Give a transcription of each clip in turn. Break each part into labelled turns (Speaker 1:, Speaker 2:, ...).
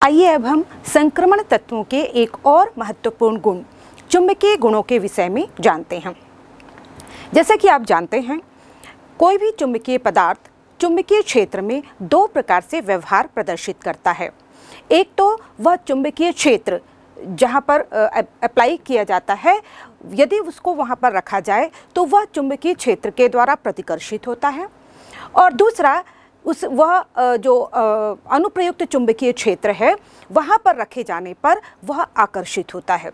Speaker 1: आइए अब हम संक्रमण तत्वों के एक और महत्वपूर्ण गुण चुंबकीय गुणों के विषय में जानते हैं। जैसे कि आप जानते हैं, कोई भी चुंबकीय पदार्थ चुंबकीय क्षेत्र में दो प्रकार से व्यवहार प्रदर्शित करता है। एक तो वह चुंबकीय क्षेत्र जहाँ पर अप्लाई किया जाता है, यदि उसको वहाँ पर रखा जाए तो वह चुंबकीय क्षेत्र के द्वारा प्रतिकर्षित होता है, और दूसरा वह जो अनुप्रयुक्त चुंबकीय क्षेत्र है वहाँ पर रखे जाने पर वह आकर्षित होता है।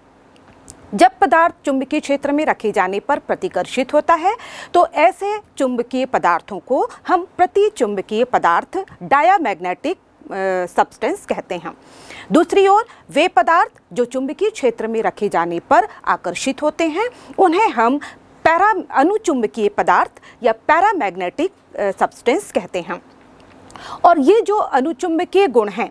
Speaker 1: जब पदार्थ चुंबकीय क्षेत्र में रखे जाने पर प्रतिकर्षित होता है तो ऐसे चुंबकीय पदार्थों को हम प्रतिचुंबकीय पदार्थ डायामैग्नेटिक सब्सटेंस कहते हैं। दूसरी ओर वे पदार्थ जो चुंबकीय क्षेत्र में रखे जाने पर आकर्षित होते हैं उन्हें हम अनुचुंबकीय पदार्थ या पैरामैग्नेटिक सब्सटेंस कहते हैं। और ये जो अनुचुंबकीय गुण हैं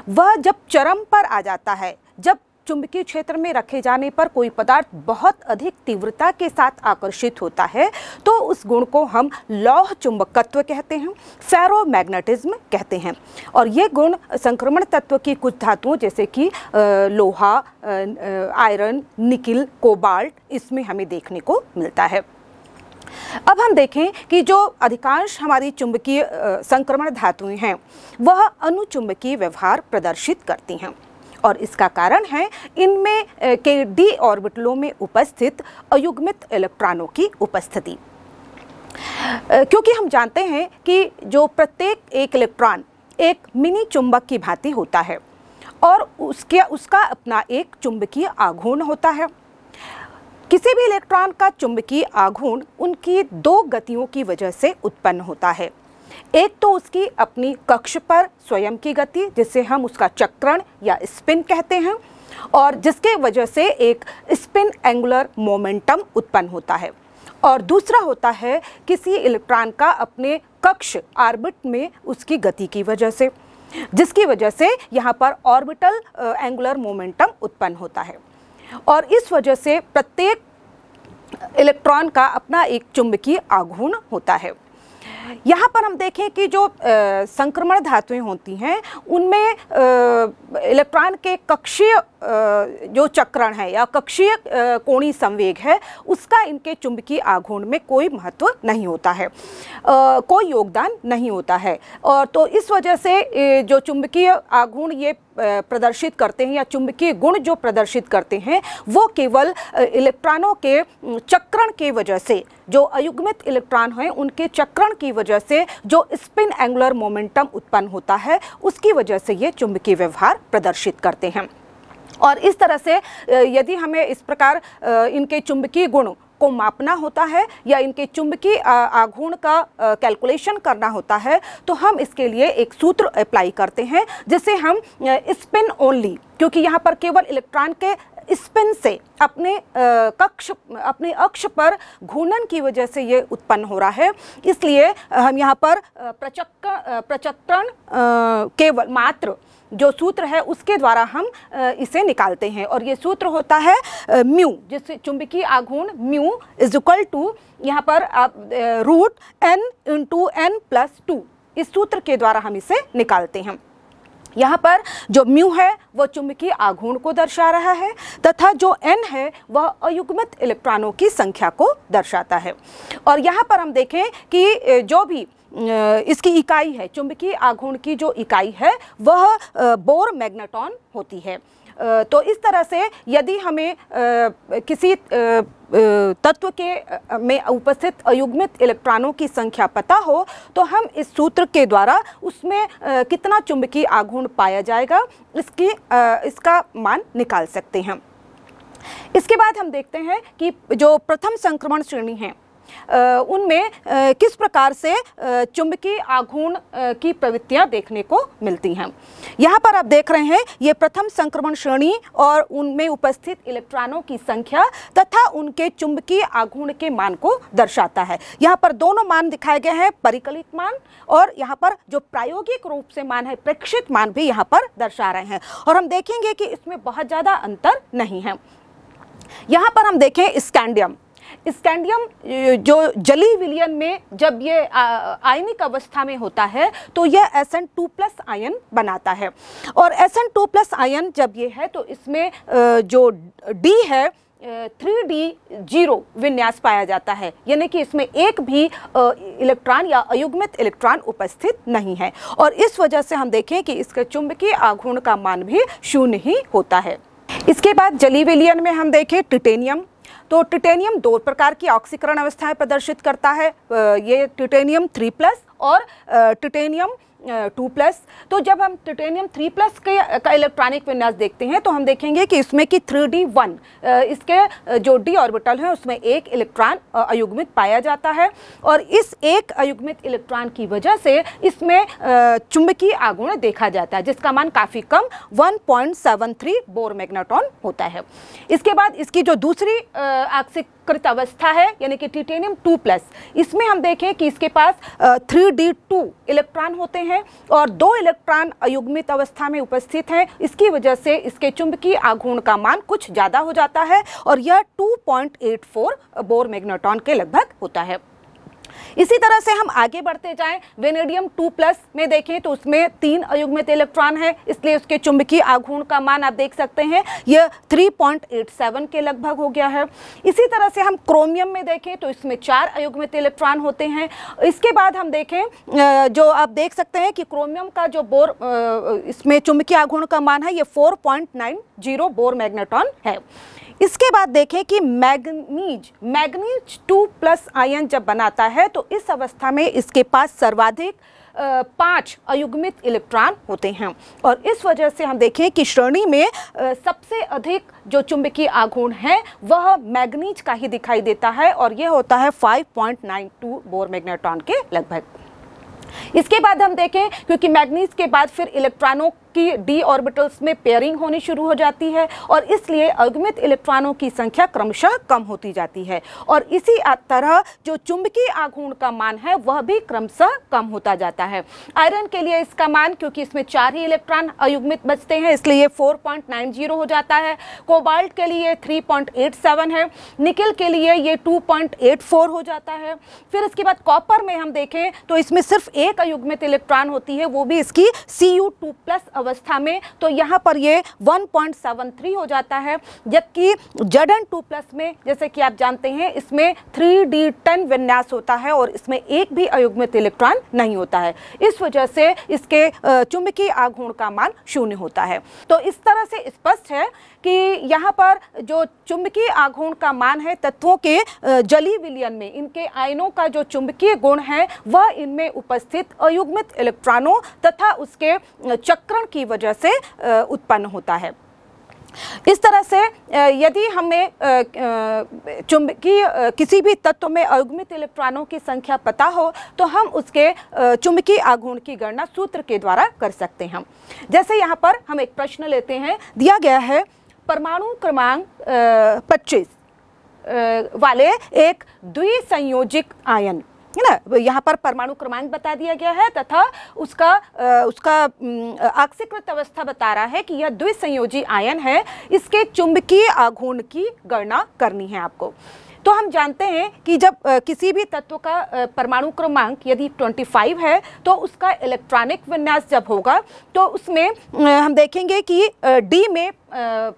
Speaker 1: वह जब चरम पर आ जाता है, जब चुंबकीय क्षेत्र में रखे जाने पर कोई पदार्थ बहुत अधिक तीव्रता के साथ आकर्षित होता है, तो उस गुण को हम लौह चुंबकत्व कहते हैं, फेरोमैग्नेटिज्म कहते हैं। और ये गुण संक्रमण तत्व की कुछ धातुओं जैसे कि लोहा, आयरन, निकिल, कोबाल्ट, इसमें हमें देखने को मिलता है। अब हम देखें कि जो अधिकांश हमारी चुंबकीय संक्रमण धातुएं हैं वह अनुचुंबकीय व्यवहार प्रदर्शित करती हैं, और इसका कारण है इनमें के डी ऑर्बिटलों में उपस्थित अयुग्मित इलेक्ट्रॉनों की उपस्थिति। क्योंकि हम जानते हैं कि जो प्रत्येक एक इलेक्ट्रॉन एक मिनी चुंबक की भांति होता है और उसका अपना एक चुंबकीय आघूर्ण होता है। किसी भी इलेक्ट्रॉन का चुंबकीय आघूर्ण उनकी दो गतियों की वजह से उत्पन्न होता है। एक तो उसकी अपनी कक्ष पर स्वयं की गति, जिसे हम उसका चक्रण या स्पिन कहते हैं, और जिसके वजह से एक स्पिन एंगुलर मोमेंटम उत्पन्न होता है। और दूसरा होता है किसी इलेक्ट्रॉन का अपने कक्ष ऑर्बिट में उसकी गति की वजह से, जिसकी वजह से यहाँ पर ऑर्बिटल एंगुलर मोमेंटम उत्पन्न होता है। और इस वजह से प्रत्येक इलेक्ट्रॉन का अपना एक चुंबकीय आघूर्ण होता है। यहाँ पर हम देखें कि जो संक्रमण धातुएं होती हैं उनमें इलेक्ट्रॉन के कक्षीय जो चक्रण है या कक्षीय कोणीय संवेग है उसका इनके चुंबकीय आघूर्ण में कोई महत्व नहीं होता है, कोई योगदान नहीं होता है। और तो इस वजह से जो चुंबकीय आघूर्ण ये प्रदर्शित करते हैं या चुंबकीय गुण जो प्रदर्शित करते हैं वो केवल इलेक्ट्रॉनों के चक्रण की वजह से, जो अयुग्मित इलेक्ट्रॉन हैं उनके चक्रण की वजह से जो स्पिन एंगुलर मोमेंटम उत्पन्न होता है उसकी वजह से ये चुंबकीय व्यवहार प्रदर्शित करते हैं। और इस तरह से यदि हमें इस प्रकार इनके चुंबकीय गुण को मापना होता है या इनके चुंबकीय आघूर्ण का कैलकुलेशन करना होता है तो हम इसके लिए एक सूत्र अप्लाई करते हैं जिसे हम स्पिन ओनली, क्योंकि यहाँ पर केवल इलेक्ट्रॉन के स्पिन से अपने अक्ष पर घूर्णन की वजह से ये उत्पन्न हो रहा है, इसलिए हम यहाँ पर प्रचक्रण केवल मात्र जो सूत्र है उसके द्वारा हम इसे निकालते हैं। और ये सूत्र होता है म्यू, जिससे चुंबकीय आघूर्ण म्यू इज इक्वल टू यहाँ पर रूट n इंटू n+2, इस सूत्र के द्वारा हम इसे निकालते हैं। यहाँ पर जो म्यू है वह चुंबकीय आघूर्ण को दर्शा रहा है तथा जो n है वह अयुग्मित इलेक्ट्रॉनों की संख्या को दर्शाता है। और यहाँ पर हम देखें कि जो भी इसकी इकाई है, चुंबकीय आघूर्ण की जो इकाई है वह बोर मैग्नेटॉन होती है। तो इस तरह से यदि हमें किसी तत्व के में उपस्थित अयुग्मित इलेक्ट्रॉनों की संख्या पता हो तो हम इस सूत्र के द्वारा उसमें कितना चुंबकीय आघूर्ण पाया जाएगा इसका मान निकाल सकते हैं। इसके बाद हम देखते हैं कि जो प्रथम संक्रमण श्रेणी है उनमें किस प्रकार से चुंबकीय आघूर्ण की प्रवृत्तियां देखने को मिलती हैं। यहाँ पर आप देख रहे हैं ये प्रथम संक्रमण श्रेणी और उनमें उपस्थित इलेक्ट्रॉनों की संख्या तथा उनके चुंबकीय आघूर्ण के मान को दर्शाता है। यहाँ पर दोनों मान दिखाए गए हैं, परिकलित मान, और यहाँ पर जो प्रायोगिक रूप से मान है, प्रेक्षित मान भी यहाँ पर दर्शा रहे हैं। और हम देखेंगे कि इसमें बहुत ज़्यादा अंतर नहीं है। यहाँ पर हम देखें स्कैंडियम, स्कैंडियम जो जलीय विलयन में जब ये आयनिक अवस्था में होता है तो यह Sn2+ आयन बनाता है। और Sn2+ आयन जब ये है तो इसमें जो D है 3d0 विन्यास पाया जाता है, यानी कि इसमें एक भी इलेक्ट्रॉन या अयुग्मित इलेक्ट्रॉन उपस्थित नहीं है। और इस वजह से हम देखें कि इसके चुंबकीय आघूर्ण का मान भी 0 ही होता है। इसके बाद जलीय विलयन में हम देखें टिटेनियम, तो टिटेनियम 2 प्रकार की ऑक्सीकरण अवस्थाएं प्रदर्शित करता है, ये टिटेनियम 3+ और टिटेनियम 2+। तो जब हम टिटेनियम 3+ का इलेक्ट्रॉनिक विन्यास देखते हैं तो हम देखेंगे कि इसमें कि 3d1 इसके जो d ऑर्बिटल है उसमें एक इलेक्ट्रॉन अयुग्मित पाया जाता है। और इस एक अयुग्मित इलेक्ट्रॉन की वजह से इसमें चुंबकीय आघूर्ण देखा जाता है, जिसका मान काफ़ी कम 1.73 बोर मैग्नेट्रॉन होता है। इसके बाद इसकी जो दूसरी ऑक्सीकृत अवस्था है यानी कि टिटेनियम 2+, इसमें हम देखें कि इसके पास 3d2 इलेक्ट्रॉन होते हैं और 2 इलेक्ट्रॉन अयुग्मित अवस्था में उपस्थित हैं। इसकी वजह से इसके चुंबकीय आघूर्ण का मान कुछ ज़्यादा हो जाता है और यह 2.84 बोर मैग्नेट्रॉन के लगभग होता है। इसी तरह से हम आगे बढ़ते जाएं, वेनेडियम 2+ में देखें तो उसमें 3 अयुग्मित इलेक्ट्रॉन है, इसलिए उसके चुंबकीय आघूर्ण का मान आप देख सकते हैं यह 3.87 के लगभग हो गया है। इसी तरह से हम क्रोमियम में देखें तो इसमें 4 अयुग्मित इलेक्ट्रॉन होते हैं। इसके बाद हम देखें जो आप देख सकते हैं कि क्रोमियम का जो बोर इसमें चुंबकीय आघूर्ण का मान है ये 4.90 बोर मैग्नेट्रॉन है। इसके बाद देखें कि मैग्नीज 2+ आयन जब बनाता है तो इस अवस्था में इसके पास सर्वाधिक 5 अयुग्मित इलेक्ट्रॉन होते हैं और इस वजह से हम देखें कि श्रेणी में सबसे अधिक जो चुंबकीय आघूर्ण है वह मैग्नीज का ही दिखाई देता है और यह होता है 5.92 बोर मैग्नेट्रॉन के लगभग। इसके बाद हम देखें क्योंकि मैग्नीज के बाद फिर इलेक्ट्रॉनों की d ऑर्बिटल्स में पेयरिंग होनी शुरू हो जाती है और इसलिए अयुग्मित इलेक्ट्रॉनों की संख्या क्रमशः कम होती जाती है और इसी तरह जो चुंबकीय आघूर्ण का मान है वह भी क्रमशः कम होता जाता है। आयरन के लिए इसका मान, क्योंकि इसमें 4 ही इलेक्ट्रॉन अयुग्मित बचते हैं, इसलिए 4.90 हो जाता है। कोबाल्ट के लिए 3.87 है, निकेल के लिए ये 2.84 हो जाता है। फिर इसके बाद कॉपर में हम देखें तो इसमें सिर्फ एक अयुग्मित इलेक्ट्रॉन होती है, वो भी इसकी Cu2+ अवस्था में, तो यहाँ पर ये 1.73 हो जाता है। जबकि Zn2+ में जैसे कि आप जानते हैं इसमें 3d10 विन्यास होता है और इसमें एक भी अयुग्मित इलेक्ट्रॉन नहीं होता है, इस वजह से इसके चुंबकीय आघूर्ण का मान 0 होता है। तो इस तरह से स्पष्ट है कि यहाँ पर जो चुंबकीय आघूर्ण का मान है तत्वों के जलीय विलयन में इनके आयनों का जो चुंबकीय गुण है वह इनमें उपस्थित अयुग्मित इलेक्ट्रॉनों तथा उसके चक्रण की वजह से उत्पन्न होता है। इस तरह से यदि हमें चुंबकीय किसी भी तत्व में अयुग्मित इलेक्ट्रॉनों की संख्या पता हो तो हम उसके चुंबकीय आघूर्ण की गणना सूत्र के द्वारा कर सकते हैं। जैसे यहाँ पर हम एक प्रश्न लेते हैं, दिया गया है परमाणु क्रमांक 25 वाले एक द्विसंयोजिक आयन है ना, यहाँ पर परमाणु क्रमांक बता दिया गया है तथा उसका ऑक्सीकृत अवस्था बता रहा है कि यह द्विसंयोजी आयन है, इसके चुंबकीय आघूर्ण की गणना करनी है आपको। तो हम जानते हैं कि जब किसी भी तत्व का परमाणु क्रमांक यदि 25 है तो उसका इलेक्ट्रॉनिक विन्यास जब होगा तो उसमें हम देखेंगे कि D में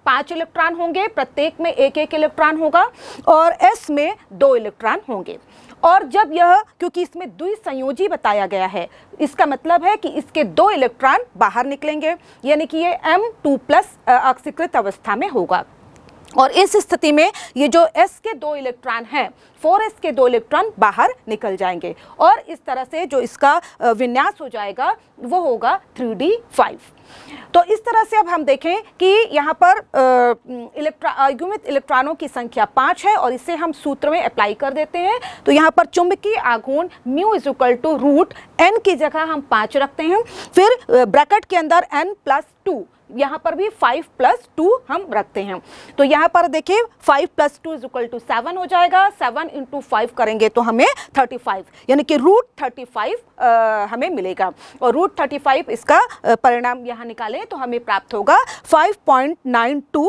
Speaker 1: 5 इलेक्ट्रॉन होंगे, प्रत्येक में एक इलेक्ट्रॉन होगा और S में 2 इलेक्ट्रॉन होंगे। और जब यह, क्योंकि इसमें द्विसंयोजी बताया गया है, इसका मतलब है कि इसके 2 इलेक्ट्रॉन बाहर निकलेंगे, यानी कि ये M2+ ऑक्सीकृत अवस्था में होगा। और इस स्थिति में ये जो S के 2 इलेक्ट्रॉन हैं 4s के 2 इलेक्ट्रॉन बाहर निकल जाएंगे और इस तरह से जो इसका विन्यास हो जाएगा वो होगा 3d5। तो इस तरह से अब हम देखें कि यहाँ पर अयुग्मित इलेक्ट्रॉनों की संख्या 5 है और इसे हम सूत्र में अप्लाई कर देते हैं। तो यहाँ पर चुंबकीय आघूर्ण μ = n की जगह हम 5 रखते हैं, फिर ब्रैकेट के अंदर n+2, यहाँ पर भी 5+2 हम रखते हैं। तो यहाँ पर देखिए 5+2 = 7 हो जाएगा, 7 × 5 करेंगे तो हमें 35 यानी कि √35 हमें मिलेगा और √35 इसका परिणाम यहाँ निकालें तो हमें प्राप्त होगा 5.92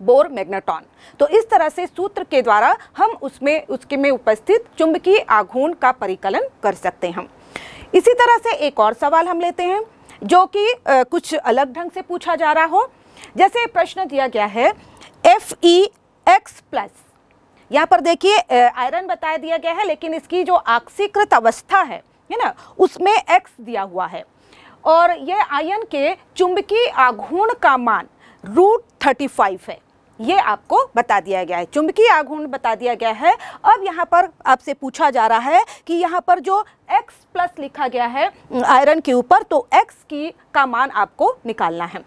Speaker 1: बोर मैग्नेट्रॉन। तो इस तरह से सूत्र के द्वारा हम उसके में उपस्थित चुंबकीय आघूर्ण का परिकलन कर सकते हैं। इसी तरह से एक और सवाल हम लेते हैं जो कि कुछ अलग ढंग से पूछा जा रहा हो। जैसे प्रश्न दिया गया है Fex+, यहाँ पर देखिए आयरन बताया दिया गया है, लेकिन इसकी जो ऑक्सीकृत अवस्था है ना, उसमें X दिया हुआ है और यह आयन के चुंबकीय आघूर्ण का मान √35 है। ये आपको बता दिया गया है, चुंबकीय आघूर्ण बता दिया गया है। अब यहाँ पर आपसे पूछा जा रहा है कि यहाँ पर जो X+ लिखा गया है आयरन के ऊपर, तो X का मान आपको निकालना है।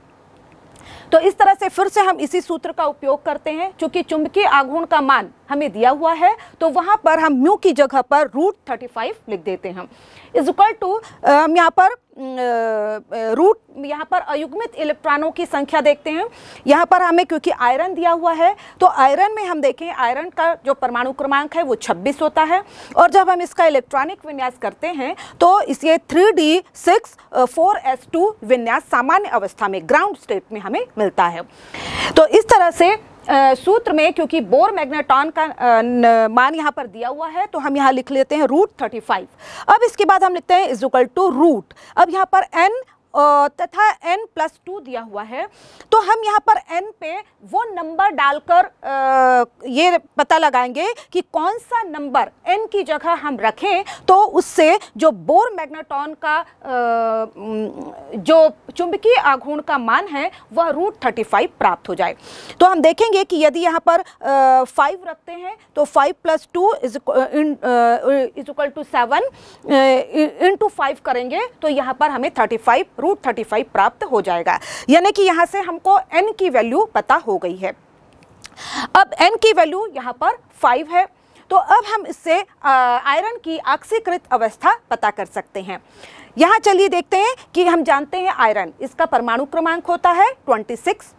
Speaker 1: तो इस तरह से फिर से हम इसी सूत्र का उपयोग करते हैं। चूंकि चुंबकीय आघूर्ण का मान हमें दिया हुआ है तो वहां पर हम म्यू की जगह पर √35 लिख देते हैं। इज इक्वल टू हम यहाँ पर अयुग्मित इलेक्ट्रॉनों की संख्या देखते हैं। यहाँ पर हमें क्योंकि आयरन दिया हुआ है तो आयरन में हम देखें आयरन का जो परमाणु क्रमांक है वो 26 होता है और जब हम इसका इलेक्ट्रॉनिक विन्यास करते हैं तो इसे 3d6 4s2 विन्यास सामान्य अवस्था में ग्राउंड स्टेट में हमें मिलता है। तो इस तरह से सूत्र में क्योंकि बोर मैग्नेट्रॉन का मान यहाँ पर दिया हुआ है तो हम यहाँ लिख लेते हैं √35। अब इसके बाद हम लिखते हैं इज इक्वल टू रूट। अब यहाँ पर n तथा n+2 दिया हुआ है तो हम यहाँ पर n पे वो नंबर डालकर ये पता लगाएंगे कि कौन सा नंबर n की जगह हम रखें तो उससे जो बोर मैग्नेट्रॉन का जो चुंबकीय आघूर्ण का मान है वह √35 प्राप्त हो जाए। तो हम देखेंगे कि यदि यहाँ पर 5 रखते हैं तो 5 + 2 इज इक्वल टू 7 इंटू 5 करेंगे तो यहाँ पर हमें √35 प्राप्त हो जाएगा। यानी कि यहाँ से हमको n की वैल्यू पता हो गई है। अब n की वैल्यू यहाँ पर 5 है तो अब हम इससे आयरन की ऑक्सीकृत अवस्था पता कर सकते हैं। यहाँ चलिए देखते हैं कि हम जानते हैं आयरन, इसका परमाणु क्रमांक होता है 26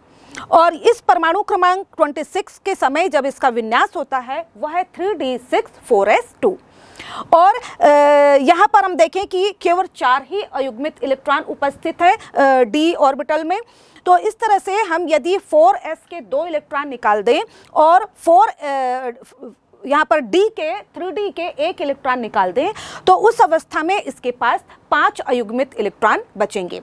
Speaker 1: और इस परमाणु क्रमांक 26 के समय जब इसका विन्यास होता है वह है 3d6 4s2 और यहाँ पर हम देखें कि केवल 4 ही अयुग्मित इलेक्ट्रॉन उपस्थित है d ऑर्बिटल में। तो इस तरह से हम यदि 4s के 2 इलेक्ट्रॉन निकाल दें और यहाँ पर 3d के 1 इलेक्ट्रॉन निकाल दें तो उस अवस्था में इसके पास 5 अयुग्मित इलेक्ट्रॉन बचेंगे।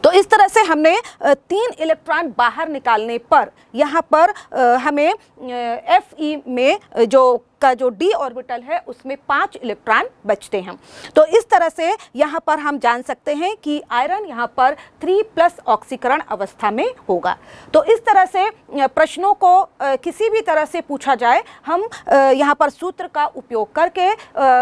Speaker 1: तो इस तरह से हमने 3 इलेक्ट्रॉन बाहर निकालने पर यहाँ पर हमें Fe में जो d ऑर्बिटल है उसमें 5 इलेक्ट्रॉन बचते हैं। तो इस तरह से यहाँ पर हम जान सकते हैं कि आयरन यहाँ पर 3+ ऑक्सीकरण अवस्था में होगा। तो इस तरह से प्रश्नों को किसी भी तरह से पूछा जाए हम यहाँ पर सूत्र का उपयोग करके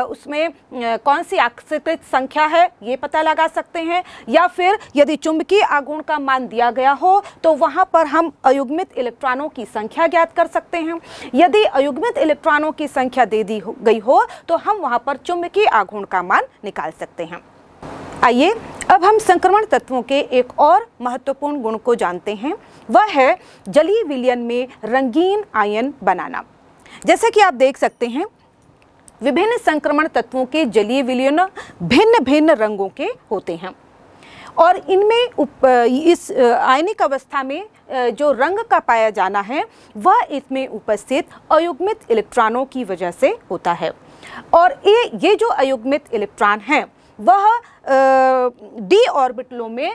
Speaker 1: उसमें कौन सी ऑक्सीकृत संख्या है ये पता लगा सकते हैं, या फिर यदि चुंबकीय आघूर्ण का मान दिया गया हो तो वहाँ पर हम अयुग्मित इलेक्ट्रॉनों की संख्या ज्ञात कर सकते हैं। यदि अयुग्मित इलेक्ट्रॉनों की संख्या दे दी गई हो तो हम वहां पर चुंबकीय आघूर्ण का मान निकाल सकते हैं। आइए अब हम संक्रमण तत्वों के एक और महत्वपूर्ण गुण को जानते हैं, वह है जलीय विलयन में रंगीन आयन बनाना। जैसे कि आप देख सकते हैं विभिन्न संक्रमण तत्वों के जलीय विलयन भिन्न भिन्न रंगों के होते हैं और इनमें इस आयनिक अवस्था में जो रंग का पाया जाना है वह इसमें उपस्थित अयुग्मित इलेक्ट्रॉनों की वजह से होता है। और ये जो अयुग्मित इलेक्ट्रॉन हैं वह d ऑर्बिटलों में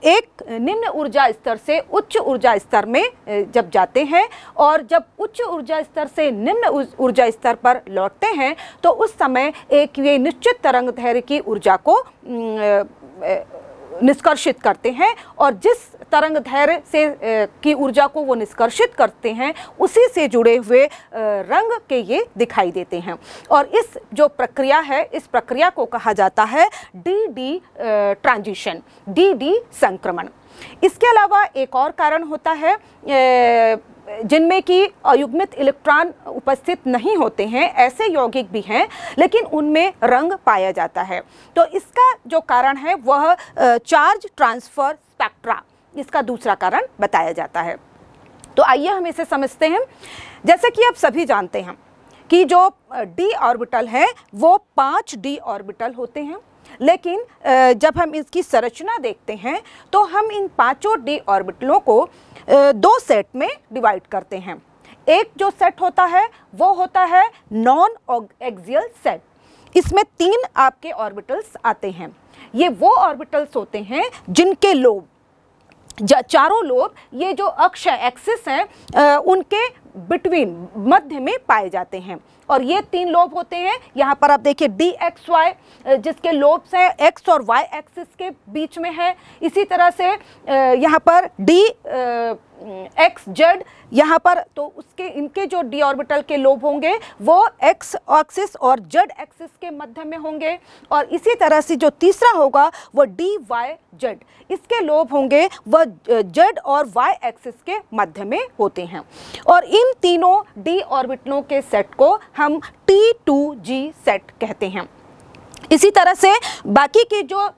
Speaker 1: एक निम्न ऊर्जा स्तर से उच्च ऊर्जा स्तर में जब जाते हैं और जब उच्च ऊर्जा स्तर से निम्न ऊर्जा स्तर पर लौटते हैं तो उस समय एक ये निश्चित तरंग दैर्घ्य की ऊर्जा को निष्कर्षित करते हैं और जिस तरंग दैर्घ्य से की ऊर्जा को वो निष्कर्षित करते हैं उसी से जुड़े हुए रंग के ये दिखाई देते हैं। और इस जो प्रक्रिया है इस प्रक्रिया को कहा जाता है डी ट्रांजिशन, डी संक्रमण। इसके अलावा एक और कारण होता है जिनमें कि अयुग्मित इलेक्ट्रॉन उपस्थित नहीं होते हैं, ऐसे यौगिक भी हैं लेकिन उनमें रंग पाया जाता है। तो इसका जो कारण है वह चार्ज ट्रांसफर स्पेक्ट्रा, इसका दूसरा कारण बताया जाता है। तो आइए हम इसे समझते हैं। जैसे कि आप सभी जानते हैं कि जो d ऑर्बिटल है वो 5 d ऑर्बिटल होते हैं, लेकिन जब हम इसकी संरचना देखते हैं तो हम इन 5 d ऑर्बिटलों को दो सेट में डिवाइड करते हैं। एक जो सेट होता है वो होता है नॉन एक्सियल सेट। इसमें 3 आपके ऑर्बिटल्स आते हैं। ये वो ऑर्बिटल्स होते हैं जिनके लोब, चारों लोब, ये जो अक्ष है, एक्सिस है, उनके बिटवीन, मध्य में पाए जाते हैं। और ये 3 लोब होते हैं। यहाँ पर आप देखिए DXY, जिसके लोब्स हैं X और Y एक्सिस के बीच में है। इसी तरह से यहाँ पर DXZ, यहाँ पर तो उसके, इनके जो d ऑर्बिटल के लोब होंगे वो X एक्सिस और Z एक्सिस के मध्य में होंगे। और इसी तरह से जो तीसरा होगा वो DYZ, इसके लोब होंगे वह Z और Y एक्सिस के मध्य में होते हैं। और इन तीनों d ऑर्बिटलों के सेट को हम T2G सेट कहते हैं। इसी तरह से बाकी के जो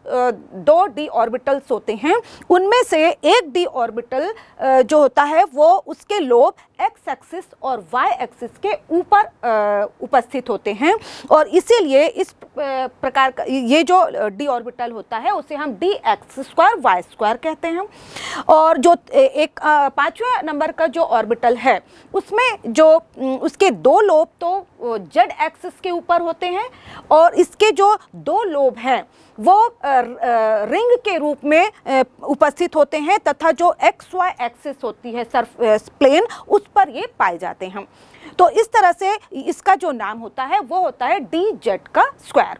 Speaker 1: 2 d ऑर्बिटल्स होते हैं उनमें से एक d ऑर्बिटल जो होता है वो उसके लोब x एक्सिस और y एक्सिस के ऊपर उपस्थित होते हैं। और इसीलिए इस प्रकार का ये जो d ऑर्बिटल होता है उसे हम dx² y² कहते हैं। और जो एक 5वें नंबर का जो ऑर्बिटल है उसमें जो उसके 2 लोब तो z एक्सिस के ऊपर होते हैं और इसके जो 2 लोब हैं वो रिंग के रूप में उपस्थित होते हैं तथा जो XY एक्सिस होती है सरफेस प्लेन, उस पर ये पाए जाते हैं। तो इस तरह से इसका जो नाम होता है वो होता है dz²।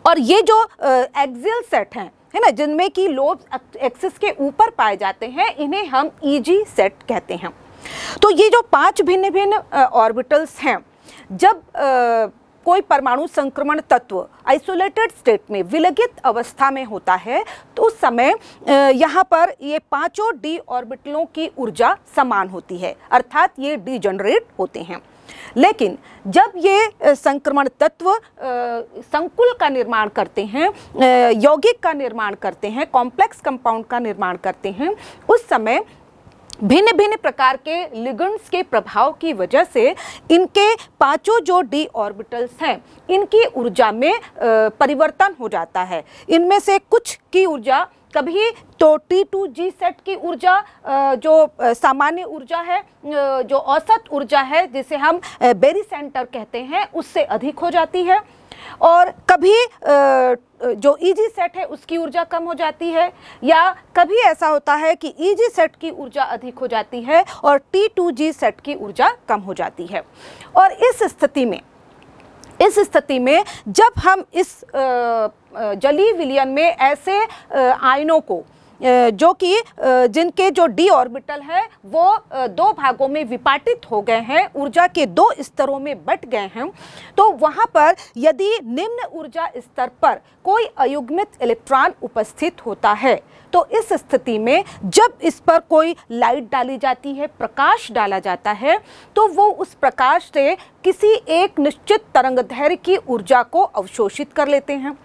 Speaker 1: और ये जो एक्सियल सेट हैं, है ना, जिनमें कि लोब एक्सिस के ऊपर पाए जाते हैं, इन्हें हम EG सेट कहते हैं। तो ये जो 5 भिन्न भिन्न ऑर्बिटल्स हैं, जब कोई परमाणु संक्रमण तत्व आइसोलेटेड स्टेट में, विलगित अवस्था में होता है, तो उस समय यहाँ पर ये 5 d ऑर्बिटलों की ऊर्जा समान होती है, अर्थात ये डिजनरेट होते हैं। लेकिन जब ये संक्रमण तत्व संकुल का निर्माण करते हैं, यौगिक का निर्माण करते हैं, कॉम्प्लेक्स कंपाउंड का निर्माण करते हैं, उस समय भिन्न भिन्न प्रकार के लिगेंड्स के प्रभाव की वजह से इनके 5 जो d ऑर्बिटल्स हैं इनकी ऊर्जा में परिवर्तन हो जाता है। इनमें से कुछ की ऊर्जा कभी तो T2G सेट की ऊर्जा जो सामान्य ऊर्जा है, जो औसत ऊर्जा है जिसे हम बेरी सेंटर कहते हैं, उससे अधिक हो जाती है। और कभी जो EG सेट है उसकी ऊर्जा कम हो जाती है, या कभी ऐसा होता है कि EG सेट की ऊर्जा अधिक हो जाती है और T2G सेट की ऊर्जा कम हो जाती है। और इस स्थिति में जब हम इस जलीय विलयन में ऐसे आयनों को जो कि जिनके जो d ऑर्बिटल है वो 2 भागों में विपाटित हो गए हैं, ऊर्जा के 2 स्तरों में बट गए हैं, तो वहाँ पर यदि निम्न ऊर्जा स्तर पर कोई अयुग्मित इलेक्ट्रॉन उपस्थित होता है, तो इस स्थिति में जब इस पर कोई लाइट डाली जाती है, प्रकाश डाला जाता है, तो वो उस प्रकाश से किसी एक निश्चित तरंगदैर्घ्य की ऊर्जा को अवशोषित कर लेते हैं।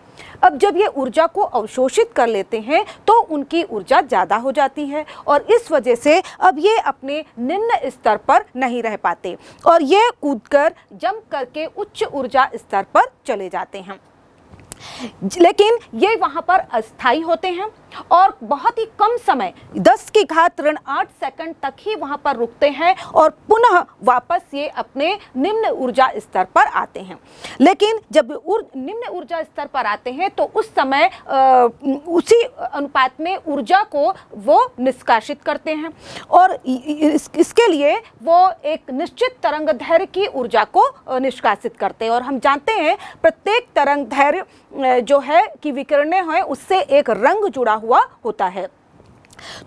Speaker 1: अब जब ये ऊर्जा को अवशोषित कर लेते हैं तो उनकी ऊर्जा ज़्यादा हो जाती है और इस वजह से अब ये अपने निम्न स्तर पर नहीं रह पाते और ये कूदकर जंप करके उच्च ऊर्जा स्तर पर चले जाते हैं। लेकिन ये वहाँ पर अस्थायी होते हैं और बहुत ही कम समय 10⁻8 सेकंड तक ही वहाँ पर रुकते हैं और पुनः वापस ये अपने निम्न ऊर्जा स्तर पर आते हैं। लेकिन जब निम्न ऊर्जा स्तर पर आते हैं तो उस समय उसी अनुपात में ऊर्जा को वो निष्कासित करते हैं और इसके लिए वो एक निश्चित तरंगदैर्घ्य की ऊर्जा को निष्कासित करते हैं। और हम जानते हैं प्रत्येक तरंगदैर्घ्य जो है कि विकिरणें हैं उससे एक रंग जुड़ा हुआ होता है।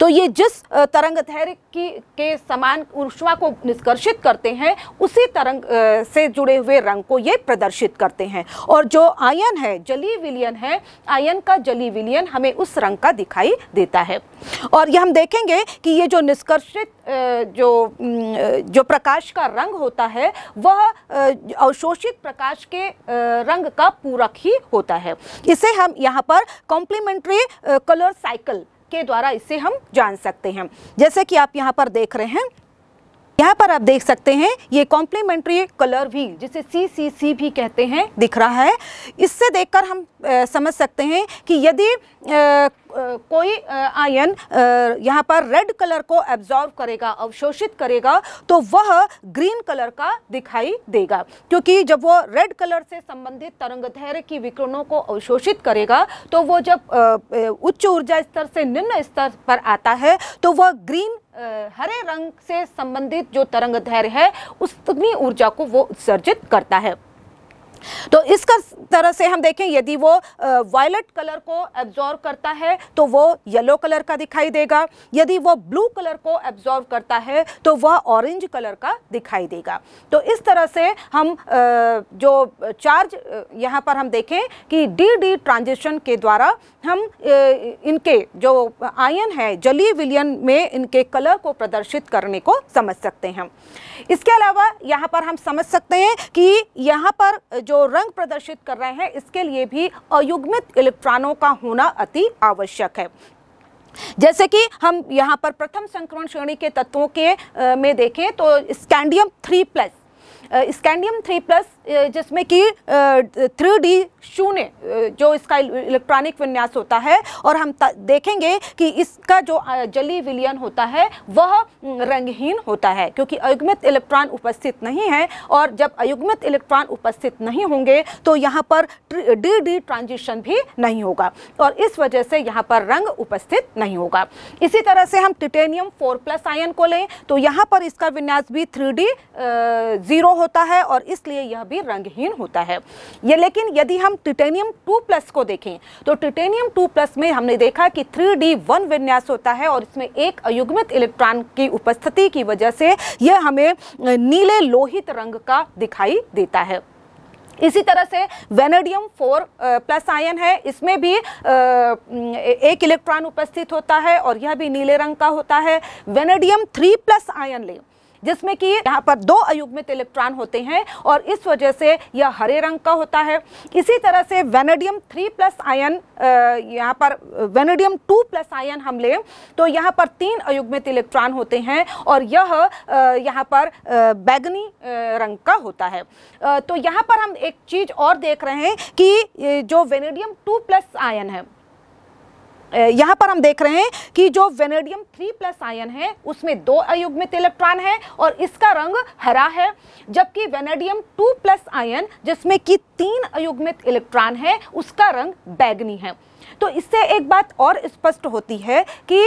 Speaker 1: तो ये जिस तरंगदैर्घ्य के समान ऊष्मा को निष्कर्षित करते हैं उसी तरंग से जुड़े हुए रंग को ये प्रदर्शित करते हैं। और जो आयन है, जलीय विलयन है, आयन का जलीय विलयन हमें उस रंग का दिखाई देता है। और ये हम देखेंगे कि ये जो निष्कर्षित जो प्रकाश का रंग होता है वह अवशोषित प्रकाश के रंग का पूरक ही होता है। इसे हम यहाँ पर कॉम्प्लीमेंट्री कलर साइकिल के द्वारा इसे हम जान सकते हैं। जैसे कि आप यहाँ पर देख रहे हैं यहाँ पर आप देख सकते हैं ये कॉम्प्लीमेंट्री कलर व्हील, जिसे CCC भी कहते हैं, दिख रहा है। इससे देखकर हम समझ सकते हैं कि यदि कोई आयन यहाँ पर रेड कलर को एब्जॉर्ब करेगा, अवशोषित करेगा, तो वह ग्रीन कलर का दिखाई देगा, क्योंकि जब वो रेड कलर से संबंधित तरंगदैर्घ्य की विकिरणों को अवशोषित करेगा तो वो जब उच्च ऊर्जा स्तर से निम्न स्तर पर आता है तो वह ग्रीन हरे रंग से संबंधित जो तरंगदैर्घ्य है उतनी ऊर्जा को वो उत्सर्जित करता है। तो इस तरह से हम देखें, यदि वो वायलेट कलर को एब्जॉर्ब करता है तो वो येलो कलर का दिखाई देगा, यदि वो ब्लू कलर को एब्जॉर्ब करता है तो वह ऑरेंज कलर का दिखाई देगा। तो इस तरह से हम जो चार्ज यहाँ पर हम देखें कि डी ट्रांजिशन के द्वारा हम इनके जो आयन है जलीय विलयन में इनके कलर को प्रदर्शित करने को समझ सकते हैं। इसके अलावा यहाँ पर हम समझ सकते हैं कि यहाँ पर जो रंग प्रदर्शित कर रहे हैं इसके लिए भी अयुग्मित इलेक्ट्रॉनों का होना अति आवश्यक है। जैसे कि हम यहाँ पर प्रथम संक्रमण श्रेणी के तत्वों के में देखें तो स्कैंडियम 3+, स्कैंडियम 3+, जिसमें कि 3D शून्य जो इसका इलेक्ट्रॉनिक विन्यास होता है, और हम देखेंगे कि इसका जो जलीय विलयन होता है वह रंगहीन होता है, क्योंकि अयुग्मित इलेक्ट्रॉन उपस्थित नहीं है, और जब अयुग्मित इलेक्ट्रॉन उपस्थित नहीं होंगे तो यहाँ पर डी ट्रांजिशन भी नहीं होगा, और इस वजह से यहाँ पर रंग उपस्थित नहीं होगा। इसी तरह से हम टिटेनियम 4+ आयन को लें तो यहाँ पर इसका विन्यास भी 3D 0 होता है, और इसलिए यह भी रंगहीन होता है। ये लेकिन यदि हम टिटेनियम 2+ को देखें तो टिटेनियम 2+ में हमने देखा कि 3D1 विन्यास होता है, और इसमें एक अयुग्मित इलेक्ट्रॉन की उपस्थिति की वजह से यह हमें नीले लोहित रंग का दिखाई देता है। इसी तरह से वेनेडियम 4+ आयन है, इसमें भी एक इलेक्ट्रॉन उपस्थित होता है और यह भी नीले रंग का होता है। वेनेडियम 3+ आयन लें जिसमें कि यहाँ पर 2 अयुग्मित इलेक्ट्रॉन होते हैं, और इस वजह से यह हरे रंग का होता है। इसी तरह से वेनेडियम 3+ आयन, यहाँ पर वेनेडियम 2+ आयन हम लें तो यहाँ पर 3 अयुग्मित इलेक्ट्रॉन होते हैं, और यह यहाँ पर बैगनी रंग का होता है। तो यहाँ पर हम एक चीज़ और देख रहे हैं कि जो वेनेडियम 2+ आयन है, यहाँ पर हम देख रहे हैं कि जो वेनेडियम 3+ आयन है उसमें 2 अयुग्मित इलेक्ट्रॉन है और इसका रंग हरा है, जबकि वेनेडियम 2+ आयन जिसमें कि 3 अयुग्मित इलेक्ट्रॉन है उसका रंग बैगनी है। तो इससे एक बात और स्पष्ट होती है कि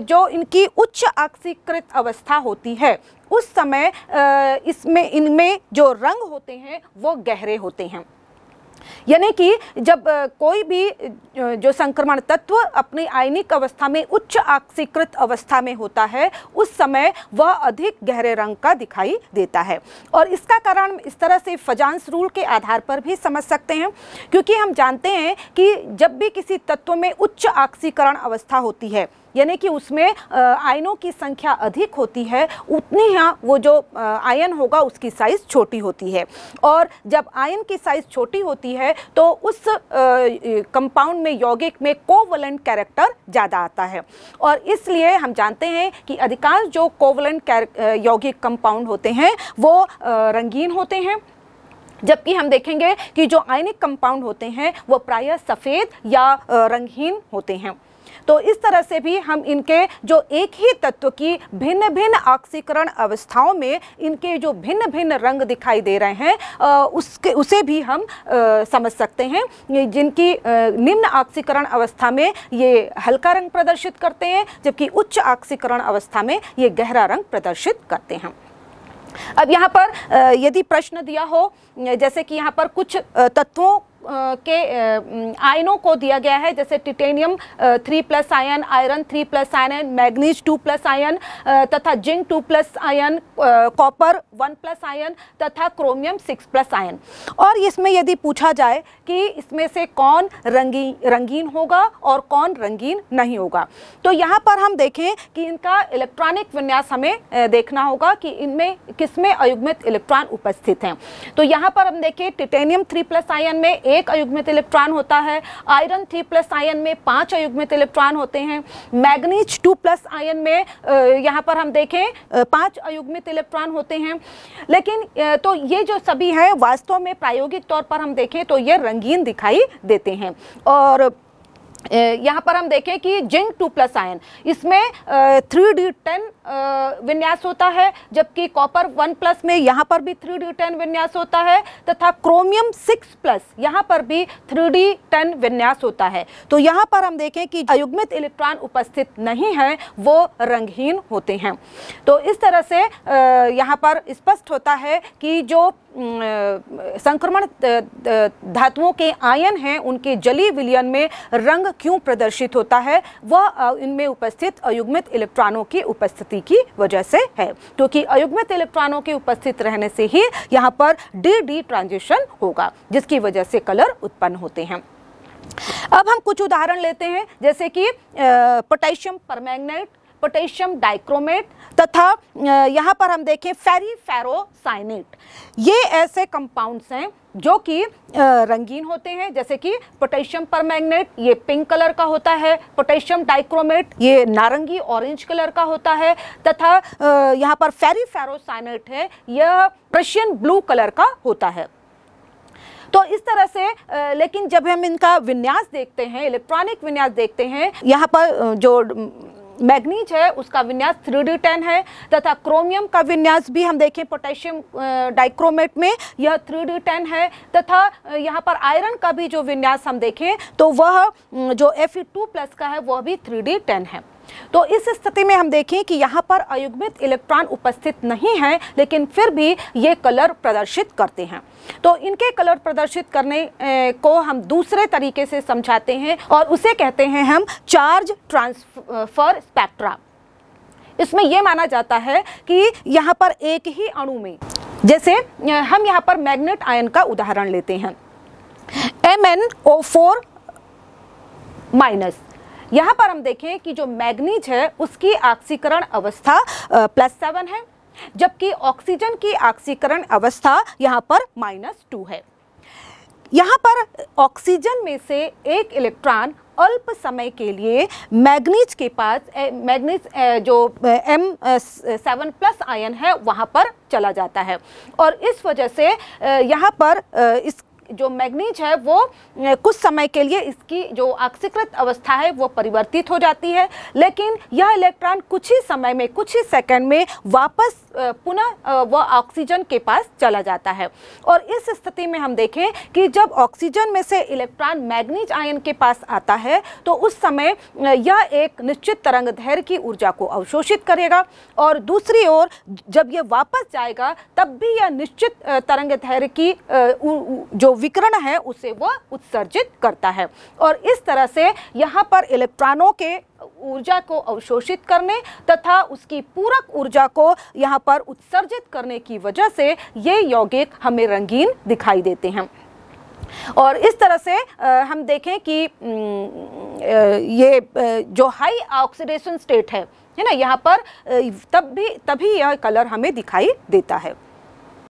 Speaker 1: जो इनकी उच्च ऑक्सीकृत अवस्था होती है उस समय इनमें जो रंग होते हैं वो गहरे होते हैं, यानी कि जब कोई भी जो संक्रमण तत्व अपनी आयनिक अवस्था में उच्च ऑक्सीकृत अवस्था में होता है उस समय वह अधिक गहरे रंग का दिखाई देता है। और इसका कारण इस तरह से फजांस रूल के आधार पर भी समझ सकते हैं, क्योंकि हम जानते हैं कि जब भी किसी तत्व में उच्च ऑक्सीकरण अवस्था होती है, यानी कि उसमें आयनों की संख्या अधिक होती है, उतनी यहाँ वो जो आयन होगा उसकी साइज़ छोटी होती है, और जब आयन की साइज़ छोटी होती है तो उस कंपाउंड में यौगिक में कोवलेंट कैरेक्टर ज़्यादा आता है, और इसलिए हम जानते हैं कि अधिकांश जो कोवलेंट यौगिक कंपाउंड होते हैं वो रंगीन होते हैं, जबकि हम देखेंगे कि जो आयनिक कंपाउंड होते हैं वो प्रायः सफ़ेद या रंगहीन होते हैं। तो इस तरह से भी हम इनके जो एक ही तत्व की भिन्न भिन्न ऑक्सीकरण अवस्थाओं में इनके जो भिन्न भिन्न रंग दिखाई दे रहे हैं उसे भी हम समझ सकते हैं, जिनकी निम्न ऑक्सीकरण अवस्था में ये हल्का रंग प्रदर्शित करते हैं, जबकि उच्च ऑक्सीकरण अवस्था में ये गहरा रंग प्रदर्शित करते हैं। अब यहाँ पर यदि प्रश्न दिया हो, जैसे कि यहाँ पर कुछ तत्वों के आयनों को दिया गया है, जैसे titanium 3+ ion, iron 3+ ion, manganese 2+ ion तथा जिंक 2+ आयन, कॉपर 1+ आयन तथा क्रोमियम 6+ आयन, और इसमें यदि पूछा जाए कि इसमें से कौन रंगीन होगा और कौन रंगीन नहीं होगा, तो यहाँ पर हम देखें कि इनका इलेक्ट्रॉनिक विन्यास हमें देखना होगा कि इनमें किसमें अयुग्मित इलेक्ट्रॉन उपस्थित हैं। तो यहाँ पर हम देखें टिटेनियम 3+ आयन में 1 अयुग्मित इलेक्ट्रॉन होता है, आयरन 3+ आयन में 5 अयुग्मित इलेक्ट्रॉन होते हैं, मैग्नीज 2+ आयन में यहाँ पर हम देखें 5 अयुग्मित इलेक्ट्रॉन होते हैं। लेकिन तो ये जो सभी हैं वास्तव में प्रायोगिक तौर पर हम देखें तो ये रंगीन दिखाई देते हैं। और यहाँ पर हम देखें कि जिंक 2+ आयन, इसमें 3d10 विन्यास होता है, जबकि कॉपर 1+ में यहाँ पर भी 3d10 विन्यास होता है, तथा क्रोमियम 6+ यहाँ पर भी 3d10 विन्यास होता है। तो यहाँ पर हम देखें कि अयुग्मित इलेक्ट्रॉन उपस्थित नहीं है, वो रंगहीन होते हैं। तो इस तरह से यहाँ पर स्पष्ट होता है कि जो संक्रमण धातुओं के आयन हैं उनके जलीय विलयन में रंग क्यों प्रदर्शित होता है, वह इनमें उपस्थित अयुग्मित इलेक्ट्रॉनों की उपस्थिति की वजह से है, क्योंकि अयुग्मित इलेक्ट्रॉनों के उपस्थित रहने से ही यहाँ पर डी ट्रांजिशन होगा, जिसकी वजह से कलर उत्पन्न होते हैं। अब हम कुछ उदाहरण लेते हैं, जैसे कि पोटेशियम परमैंगनेट, पोटेशियम डाइक्रोमेट तथा यहाँ पर हम देखें फेरिफेरोसाइनेट। ये ऐसे कंपाउंड्स हैं जो कि रंगीन होते हैं, जैसे कि पोटेशियम परमैंगनेट ये पिंक कलर का होता है, पोटेशियम डाइक्रोमेट ये नारंगी ऑरेंज कलर का होता है, तथा यहाँ पर फेरिफेरोसाइनेट है यह प्रशियन ब्लू कलर का होता है। तो इस तरह से लेकिन जब हम इनका विन्यास देखते हैं, इलेक्ट्रॉनिक विन्यास देखते हैं, यहाँ पर जो मैग्नीज है उसका विन्यास 3d10 है, तथा क्रोमियम का विन्यास भी हम देखें पोटेशियम डाइक्रोमेट में यह 3d10 है, तथा यहाँ पर आयरन का भी जो विन्यास हम देखें तो वह जो Fe2+ का है वह भी 3d10 है। तो इस स्थिति में हम देखें कि यहाँ पर अयुग्मित इलेक्ट्रॉन उपस्थित नहीं है, लेकिन फिर भी ये कलर प्रदर्शित करते हैं। तो इनके कलर प्रदर्शित करने को हम दूसरे तरीके से समझाते हैं और उसे कहते हैं हम चार्ज ट्रांसफर स्पेक्ट्रा। इसमें यह माना जाता है कि यहाँ पर एक ही अणु में, जैसे हम यहाँ पर मैग्नेट आयन का उदाहरण लेते हैं, MnO4-, यहाँ पर हम देखें कि जो मैग्नीज है उसकी ऑक्सीकरण अवस्था +7 है, जबकि ऑक्सीजन की ऑक्सीकरण अवस्था यहाँ पर -2 है। यहाँ पर ऑक्सीजन में से एक इलेक्ट्रॉन अल्प समय के लिए मैग्नीज के पास मैग्नीज जो M7+ आयन है वहाँ पर चला जाता है, और इस वजह से यहाँ पर इस जो मैग्नीज है वो कुछ समय के लिए इसकी जो ऑक्सीकृत अवस्था है वो परिवर्तित हो जाती है, लेकिन यह इलेक्ट्रॉन कुछ ही समय में, कुछ ही सेकंड में वापस पुनः वह ऑक्सीजन के पास चला जाता है। और इस स्थिति में हम देखें कि जब ऑक्सीजन में से इलेक्ट्रॉन मैग्नीज आयन के पास आता है तो उस समय यह एक निश्चित तरंग दैर्घ्य की ऊर्जा को अवशोषित करेगा, और दूसरी ओर जब यह वापस जाएगा तब भी यह निश्चित तरंग दैर्घ्य की जो विकिरण है उसे वह उत्सर्जित करता है। और इस तरह से यहाँ पर इलेक्ट्रॉनों के ऊर्जा को अवशोषित करने तथा उसकी पूरक ऊर्जा को यहाँ पर उत्सर्जित करने की वजह से ये यौगिक हमें रंगीन दिखाई देते हैं। और इस तरह से हम देखें कि ये जो हाई ऑक्सीडेशन स्टेट है ना, यहाँ पर तभी यह कलर हमें दिखाई देता है।